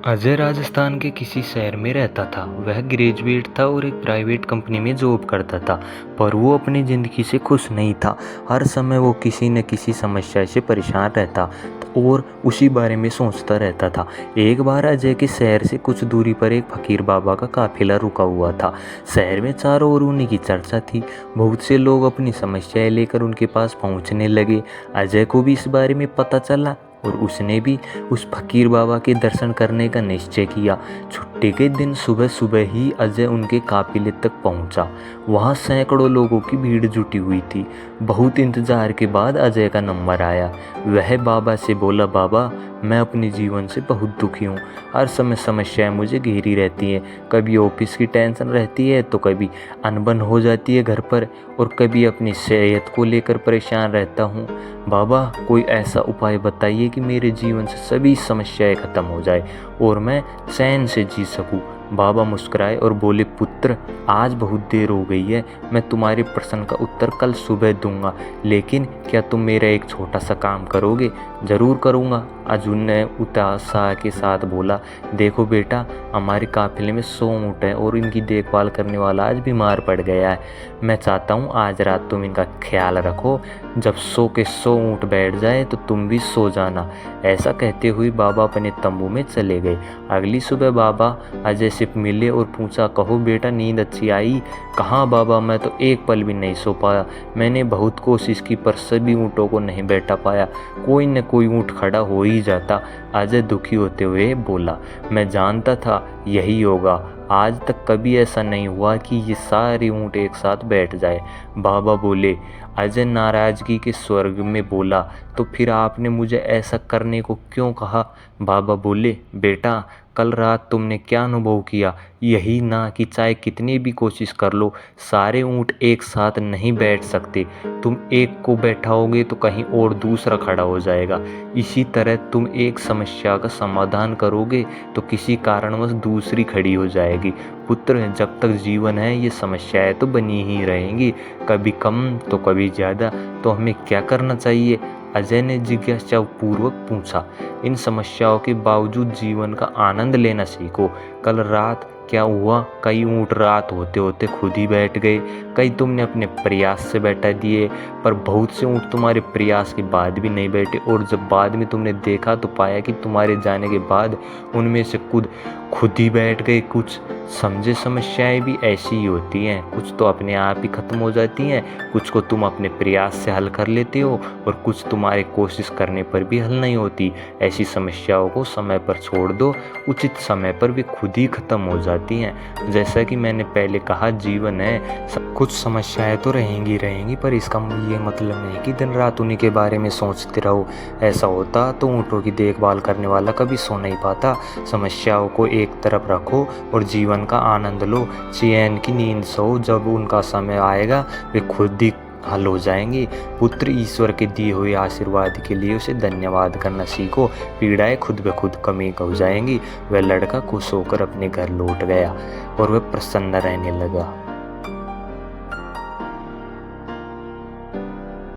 अजय राजस्थान के किसी शहर में रहता था। वह ग्रेजुएट था और एक प्राइवेट कंपनी में जॉब करता था, पर वो अपनी ज़िंदगी से खुश नहीं था। हर समय वो किसी न किसी समस्या से परेशान रहता और उसी बारे में सोचता रहता था। एक बार अजय के शहर से कुछ दूरी पर एक फकीर बाबा का काफिला रुका हुआ था। शहर में चारों ओर उन्हीं की चर्चा थी। बहुत से लोग अपनी समस्याएं लेकर उनके पास पहुंचने लगे। अजय को भी इस बारे में पता चला और उसने भी उस फकीर बाबा के दर्शन करने का निश्चय किया। छुट्टी के दिन सुबह सुबह ही अजय उनके काफिले तक पहुंचा। वहां सैकड़ों लोगों की भीड़ जुटी हुई थी। बहुत इंतजार के बाद अजय का नंबर आया। वह बाबा से बोला, बाबा मैं अपने जीवन से बहुत दुखी हूँ। हर समय समस्याएं मुझे घेरी रहती हैं। कभी ऑफिस की टेंशन रहती है, तो कभी अनबन हो जाती है घर पर, और कभी अपनी सेहत को लेकर परेशान रहता हूँ। बाबा कोई ऐसा उपाय बताइए कि मेरे जीवन से सभी समस्याएं खत्म हो जाए और मैं चैन से जी सकूं। बाबा मुस्कुराए और बोले, पुत्र आज बहुत देर हो गई है। मैं तुम्हारे प्रश्न का उत्तर कल सुबह दूंगा, लेकिन क्या तुम मेरा एक छोटा सा काम करोगे? जरूर करूँगा। अर्जुन ने उत्साह के साथ बोला, देखो बेटा, हमारे काफिले में 100 ऊँट हैं और इनकी देखभाल करने वाला आज बीमार पड़ गया है। मैं चाहता हूँ आज रात तुम इनका ख्याल रखो। जब 100 के 100 ऊँट बैठ जाए तो तुम भी सो जाना। ऐसा कहते हुए बाबा अपने तंबू में चले गए। अगली सुबह बाबा अजय से मिले और पूछा, कहो बेटा नींद अच्छी आई? कहाँ बाबा, मैं तो एक पल भी नहीं सो पाया। मैंने बहुत कोशिश की पर सभी ऊँटों को नहीं बैठा पाया। कोई न कोई ऊँट खड़ा हो ही जाता। अजय दुखी होते हुए बोला, मैं जानता था यही होगा। आज तक कभी ऐसा नहीं हुआ कि ये सारे ऊँट एक साथ बैठ जाए। बाबा बोले। अजय नाराजगी के स्वर्ग में बोला, तो फिर आपने मुझे ऐसा करने को क्यों कहा? बाबा बोले, बेटा कल रात तुमने क्या अनुभव किया? यही ना कि चाहे कितनी भी कोशिश कर लो, सारे ऊँट एक साथ नहीं बैठ सकते। तुम एक को बैठाओगे तो कहीं और दूसरा खड़ा हो जाएगा। इसी तरह तुम एक समस्या का समाधान करोगे तो किसी कारणवश दूसरी खड़ी हो जाएगी। पुत्र जब तक जीवन है ये समस्याएं तो बनी ही रहेंगी, कभी कम तो कभी ज़्यादा। तो हमें क्या करना चाहिए? अजय ने जिज्ञासापूर्वक पूछा। इन समस्याओं के बावजूद जीवन का आनंद लेना सीखो। कल रात क्या हुआ? कई ऊँट रात होते होते खुद ही बैठ गए। कई तुमने अपने प्रयास से बैठा दिए, पर बहुत से ऊँट तुम्हारे प्रयास के बाद भी नहीं बैठे, और जब बाद में तुमने देखा तो पाया कि तुम्हारे जाने के बाद उनमें से खुद ही बैठ गए। कुछ समझे समस्याएं भी ऐसी ही होती हैं। कुछ तो अपने आप ही खत्म हो जाती हैं, कुछ को तुम अपने प्रयास से हल कर लेते हो, और कुछ तुम्हारे कोशिश करने पर भी हल नहीं होती। ऐसी समस्याओं को समय पर छोड़ दो, उचित समय पर वे खुद ही खत्म हो जाती हैं। जैसा कि मैंने पहले कहा, जीवन है, कुछ समस्याएं तो रहेंगी, पर इसका ये मतलब नहीं कि दिन रात उन्हीं के बारे में सोचते रहो। ऐसा होता तो ऊँटों की देखभाल करने वाला कभी सो नहीं पाता। समस्याओं को एक तरफ रखो और जीवन का आनंद लो। चैन की नींद सो, जब उनका समय आएगा वे खुद ही हल हो जाएंगी। पुत्र ईश्वर के दिए हुए आशीर्वाद के लिए उसे धन्यवाद करना सीखो। पीड़ाएं खुद ब खुद कमी हो जाएंगी। वह लड़का खुश होकर अपने घर लौट गया और वह प्रसन्न रहने लगा।